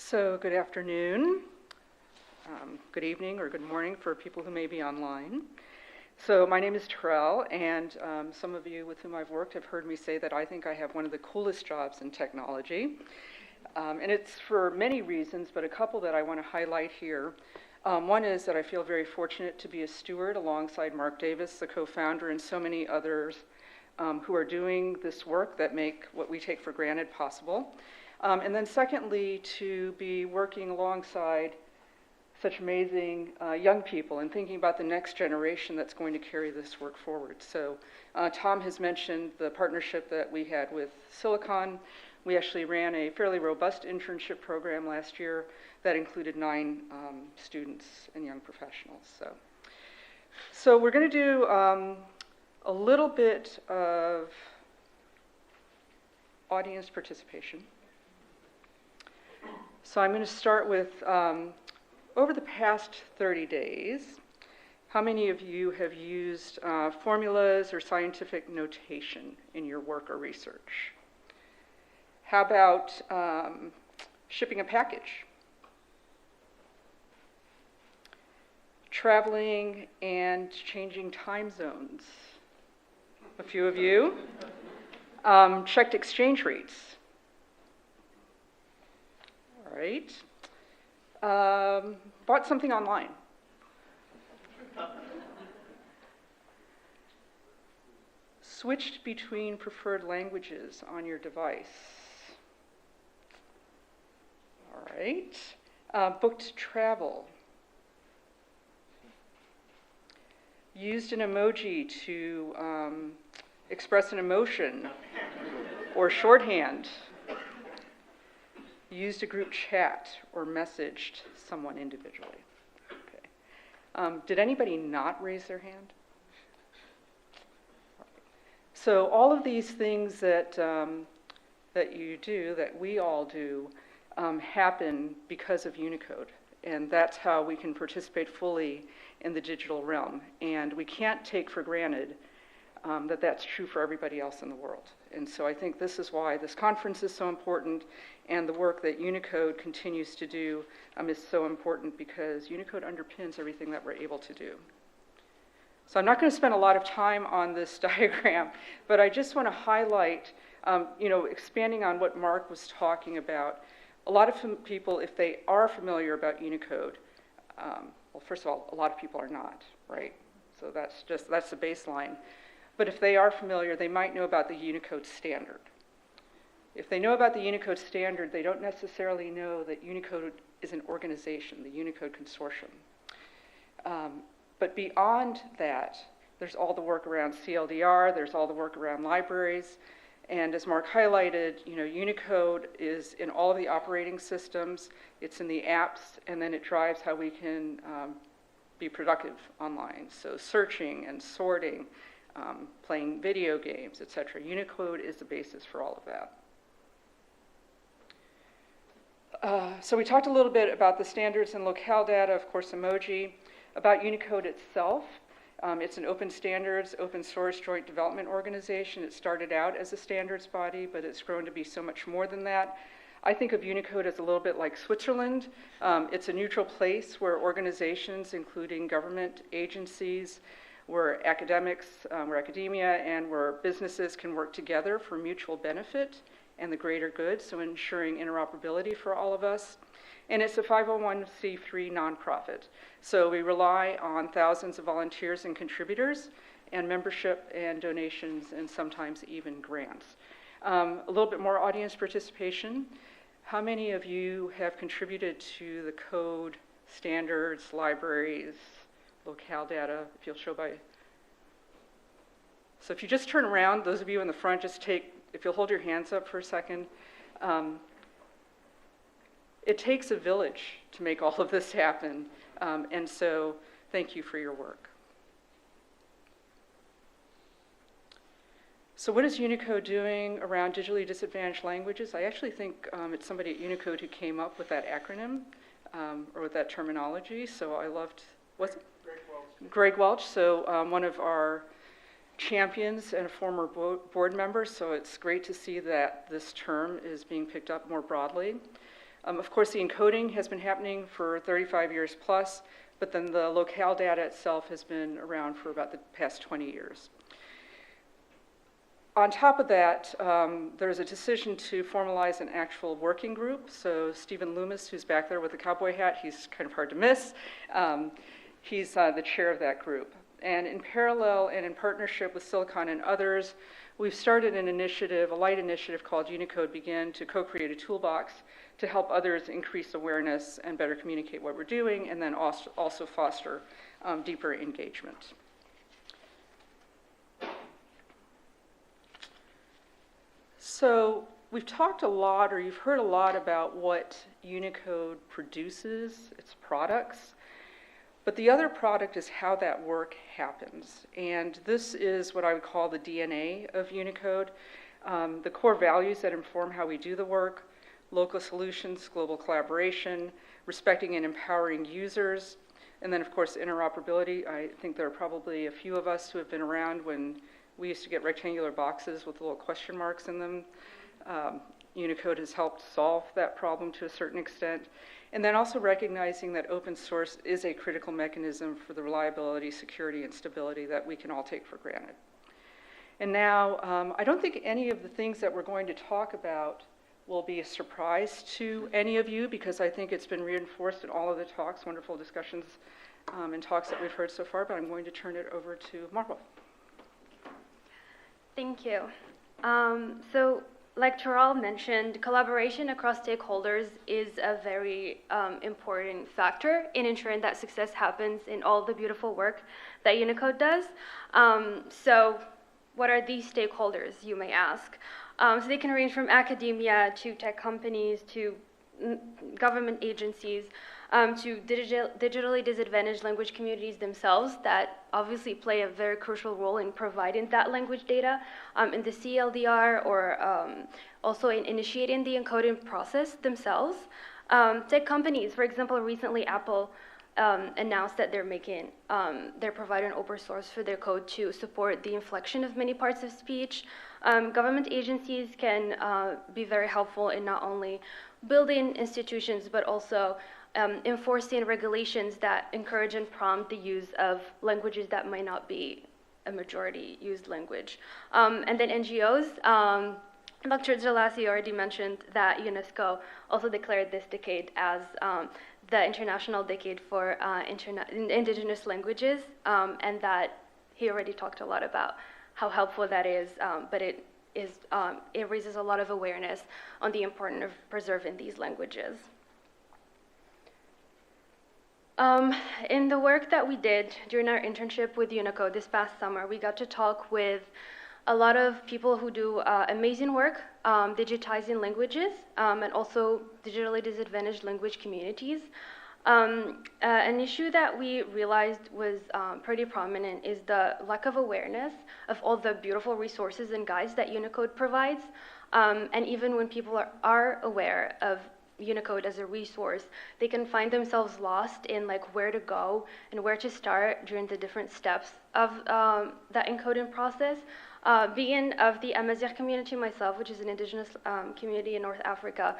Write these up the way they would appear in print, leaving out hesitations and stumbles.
So good afternoon, good evening, or good morning for people who may be online. So my name is Toral, and some of you with whom I've worked have heard me say that I think I have one of the coolest jobs in technology. And it's for many reasons, but a couple that I want to highlight here. One is that I feel very fortunate to be a steward alongside Mark Davis, the co-founder, and so many others who are doing this work that make what we take for granted possible. And then secondly, to be working alongside such amazing young people and thinking about the next generation that's going to carry this work forward. So Tom has mentioned the partnership that we had with Silicon. We actually ran a fairly robust internship program last year that included 9 students and young professionals. So we're going to do a little bit of audience participation. So I'm going to start with, over the past 30 days, how many of you have used formulas or scientific notation in your work or research? How about shipping a package? Traveling and changing time zones? A few of you. Checked exchange rates. All right. Bought something online. Switched between preferred languages on your device. All right. Booked travel. Used an emoji to express an emotion or shorthand. Used a group chat or messaged someone individually. Okay. Did anybody not raise their hand? So all of these things that that you do, that we all do, happen because of Unicode, and that's how we can participate fully in the digital realm. And we can't take for granted that that's true for everybody else in the world. And so I think this is why this conference is so important, and the work that Unicode continues to do is so important, because Unicode underpins everything that we're able to do. So I'm not going to spend a lot of time on this diagram, but I just want to highlight, expanding on what Mark was talking about. A lot of people, if they are familiar about Unicode, well, first of all, a lot of people are not, right? So that's the baseline. But if they are familiar, they might know about the Unicode standard. If they know about the Unicode standard, they don't necessarily know that Unicode is an organization, the Unicode Consortium. But beyond that, there's all the work around CLDR, there's all the work around libraries, and as Mark highlighted, Unicode is in all of the operating systems, it's in the apps, and then it drives how we can be productive online. So searching and sorting, playing video games, etc. Unicode is the basis for all of that. So we talked a little bit about the standards and locale data, of course, emoji. About Unicode itself, it's an open standards, open source joint development organization. It started out as a standards body, but it's grown to be so much more than that. I think of Unicode as a little bit like Switzerland. It's a neutral place where organizations, including government agencies, where academics, where academia, and where businesses can work together for mutual benefit and the greater good, so ensuring interoperability for all of us. And it's a 501c3 nonprofit. So we rely on thousands of volunteers and contributors, and membership and donations, and sometimes even grants. A little bit more audience participation. How many of you have contributed to the code, standards, libraries, locale data, if you'll show by? So if you just turn around, those of you in the front, if you'll hold your hands up for a second. It takes a village to make all of this happen, and so thank you for your work. So what is Unicode doing around digitally disadvantaged languages? I actually think it's somebody at Unicode who came up with that acronym, or with that terminology, so I loved, what's it? Greg Welch. Greg Welch, so one of our champions and a former board member, so it's great to see that this term is being picked up more broadly. Of course, the encoding has been happening for 35 years plus, but then the locale data itself has been around for about the past 20 years. On top of that, there's a decision to formalize an actual working group. So Stephen Loomis, who's back there with the cowboy hat, he's kind of hard to miss. He's the chair of that group. And in parallel and in partnership with Silicon and others, we've started an initiative, a light initiative called Unicode Begin, to co-create a toolbox to help others increase awareness and better communicate what we're doing, and then also foster deeper engagement. So we've talked a lot, or you've heard a lot about what Unicode produces, its products. But the other product is how that work happens. And this is what I would call the DNA of Unicode, the core values that inform how we do the work: local solutions, global collaboration, respecting and empowering users, and then, of course, interoperability. I think there are probably a few of us who have been around when we used to get rectangular boxes with little question marks in them. Unicode has helped solve that problem to a certain extent. And then also recognizing that open source is a critical mechanism for the reliability, security, and stability that we can all take for granted. And now, I don't think any of the things that we're going to talk about will be a surprise to any of you, because I think it's been reinforced in all of the talks, wonderful discussions and talks that we've heard so far, but I'm going to turn it over to Maroua. Thank you. So, like Toral mentioned, collaboration across stakeholders is a very important factor in ensuring that success happens in all the beautiful work that Unicode does. So what are these stakeholders, you may ask? So they can range from academia to tech companies to government agencies, to digitally disadvantaged language communities themselves that obviously play a very crucial role in providing that language data in the CLDR, or also in initiating the encoding process themselves. Tech companies, for example, recently Apple announced that they're providing open source for their code to support the inflection of many parts of speech. Government agencies can be very helpful in not only building institutions, but also enforcing regulations that encourage and prompt the use of languages that might not be a majority used language. And then NGOs, Dr. Jalasi already mentioned that UNESCO also declared this decade as the International Decade for Indigenous Languages, and that he already talked a lot about how helpful that is, but it raises a lot of awareness on the importance of preserving these languages. In the work that we did during our internship with Unicode this past summer, we got to talk with a lot of people who do amazing work digitizing languages and also digitally disadvantaged language communities. An issue that we realized was pretty prominent is the lack of awareness of all the beautiful resources and guides that Unicode provides. And even when people are aware of Unicode as a resource, they can find themselves lost in like where to go and where to start during the different steps of that encoding process. Being of the Amazigh community myself, which is an indigenous community in North Africa,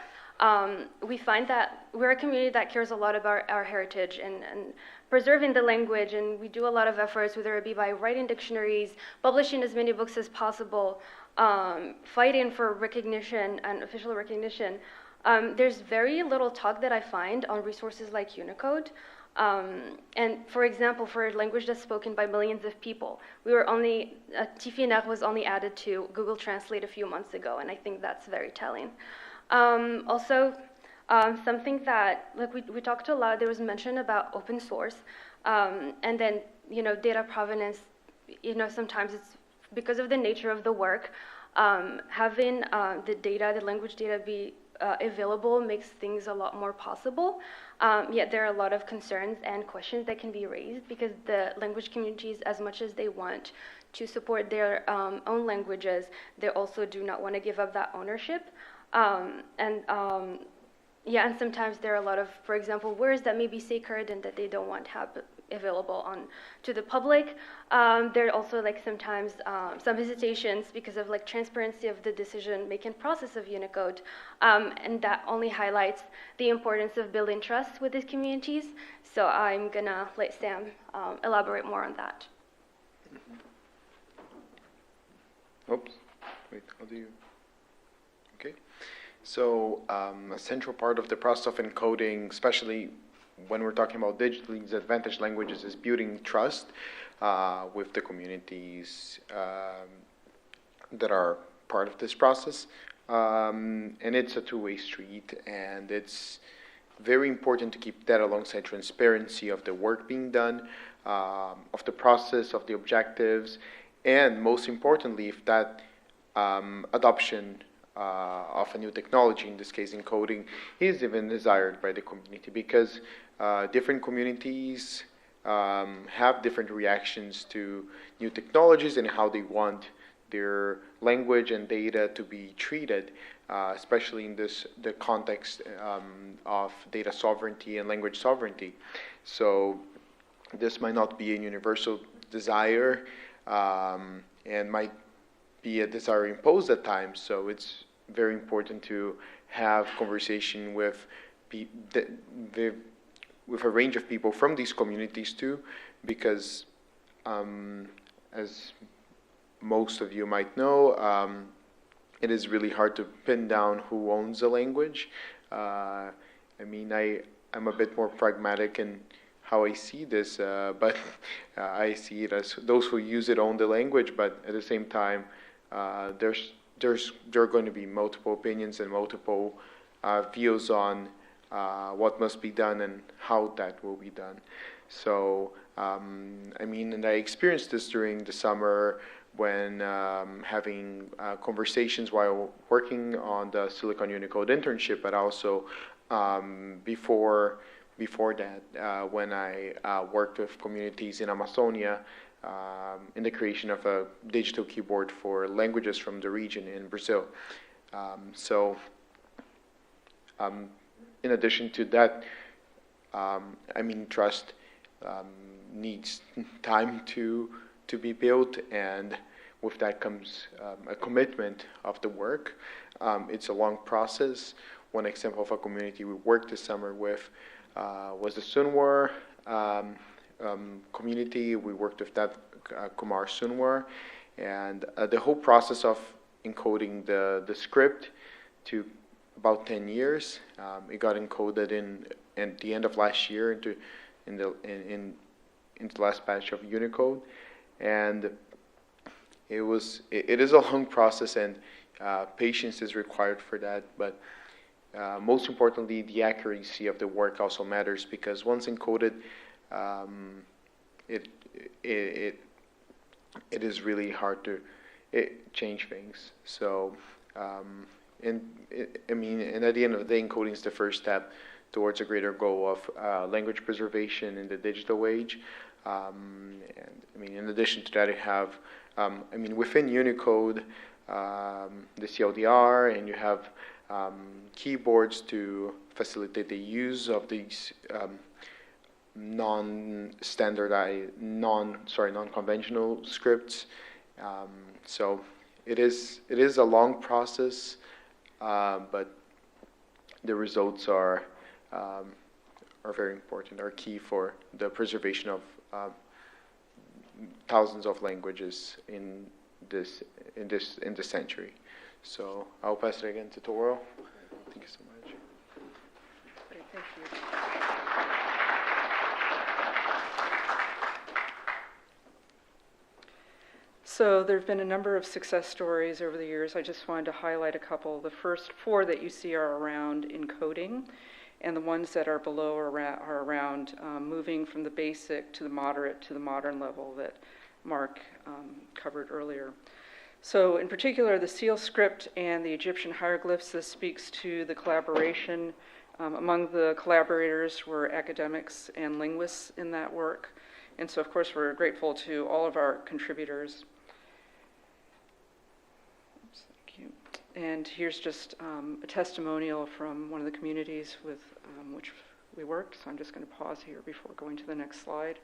we find that we're a community that cares a lot about our heritage and preserving the language, and we do a lot of efforts, whether it be by writing dictionaries, publishing as many books as possible, fighting for recognition and official recognition. There's very little talk that I find on resources like Unicode. And for example, for a language that's spoken by millions of people, Tifinagh was only added to Google Translate a few months ago, and I think that's very telling. Also, something that, like we talked a lot, there was mention about open source, and then, data provenance, sometimes it's because of the nature of the work, having the language data be available makes things a lot more possible. Yet there are a lot of concerns and questions that can be raised because the language communities, as much as they want to support their own languages, they also do not want to give up that ownership. And sometimes there are a lot of, for example, words that may be sacred and that they don't want available to the public. There are also like sometimes some hesitations because of like transparency of the decision-making process of Unicode, and that only highlights the importance of building trust with these communities. So I'm gonna let Sam elaborate more on that. Oops, wait, how do you? Okay. So a central part of the process of encoding, especially when we're talking about digitally disadvantaged languages, is building trust with the communities that are part of this process. And it's a two-way street, and it's very important to keep that alongside transparency of the work being done, of the process, of the objectives, and most importantly, if that adoption of a new technology, in this case encoding, is even desired by the community, because different communities have different reactions to new technologies and how they want their language and data to be treated, especially in the context of data sovereignty and language sovereignty. So this might not be a universal desire, and might be a desire imposed at times. So it's very important to have conversation with with a range of people from these communities too, because as most of you might know, it is really hard to pin down who owns a language. I mean, I'm a bit more pragmatic in how I see this, but I see it as those who use it own the language, but at the same time, there are going to be multiple opinions and multiple views on what must be done and how that will be done. So, I mean, and I experienced this during the summer when having conversations while working on the Silicon Unicode internship, but also before that, when I worked with communities in Amazonia in the creation of a digital keyboard for languages from the region in Brazil. In addition to that, I mean, trust needs time to be built, and with that comes a commitment of the work. It's a long process. One example of a community we worked this summer with was the Sunwar community. We worked with that Kumar Sunwar, and the whole process of encoding the script took about 10 years. It got encoded at the end of last year into the last batch of Unicode, and it is a long process, and patience is required for that, but most importantly, the accuracy of the work also matters, because once encoded, it is really hard to change things. So, and at the end of the day, encoding is the first step towards a greater goal of language preservation in the digital age. And I mean, in addition to that, you have, within Unicode, the CLDR, and you have keyboards to facilitate the use of these non-conventional scripts. So it is a long process, but the results are very important, are key for the preservation of thousands of languages in this century. So I'll pass it again to Toral. Thank you so much. Great, thank you. So there have been a number of success stories over the years. I just wanted to highlight a couple. The first 4 that you see are around encoding, and the ones that are below are around moving from the basic to the moderate to the modern level that Mark covered earlier. So in particular, the seal script and the Egyptian hieroglyphs, this speaks to the collaboration. Among the collaborators were academics and linguists in that work. And so, of course, we're grateful to all of our contributors. Oops, thank you. And here's just a testimonial from one of the communities with which we work, so I'm just going to pause here before going to the next slide.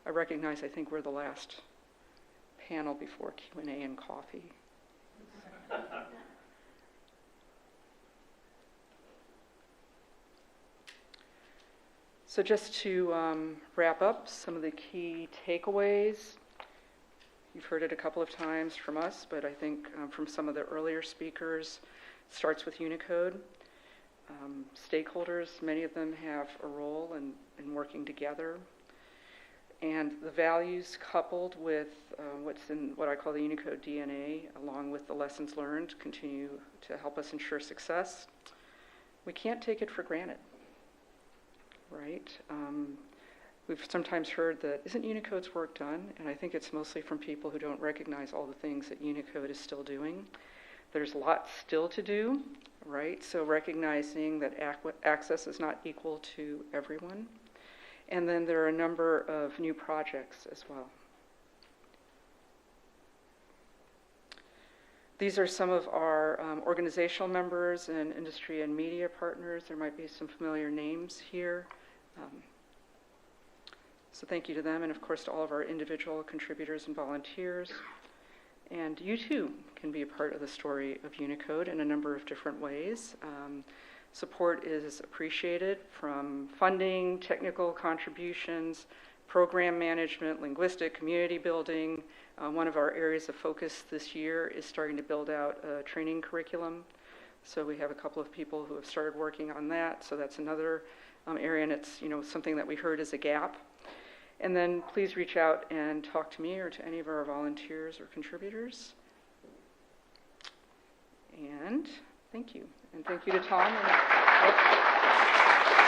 I recognize, I think we're the last panel before Q&A and coffee. So just to wrap up some of the key takeaways. You've heard it a couple of times from us, but I think from some of the earlier speakers, it starts with Unicode. Stakeholders, many of them have a role in working together. And the values coupled with what's in what I call the Unicode DNA, along with the lessons learned, continue to help us ensure success. We can't take it for granted, right? We've sometimes heard that, isn't Unicode's work done? And I think it's mostly from people who don't recognize all the things that Unicode is still doing. There's lots still to do, right? So recognizing that access is not equal to everyone. And then there are a number of new projects as well. These are some of our organizational members and industry and media partners. There might be some familiar names here. So thank you to them, and of course to all of our individual contributors and volunteers. And you too can be a part of the story of Unicode in a number of different ways. Support is appreciated from funding, technical contributions, program management, linguistic, community building. One of our areas of focus this year is starting to build out a training curriculum. So we have a couple of people who have started working on that. So that's another area, and it's something that we heard is a gap. And then please reach out and talk to me or to any of our volunteers or contributors. And thank you. And thank you to Tom.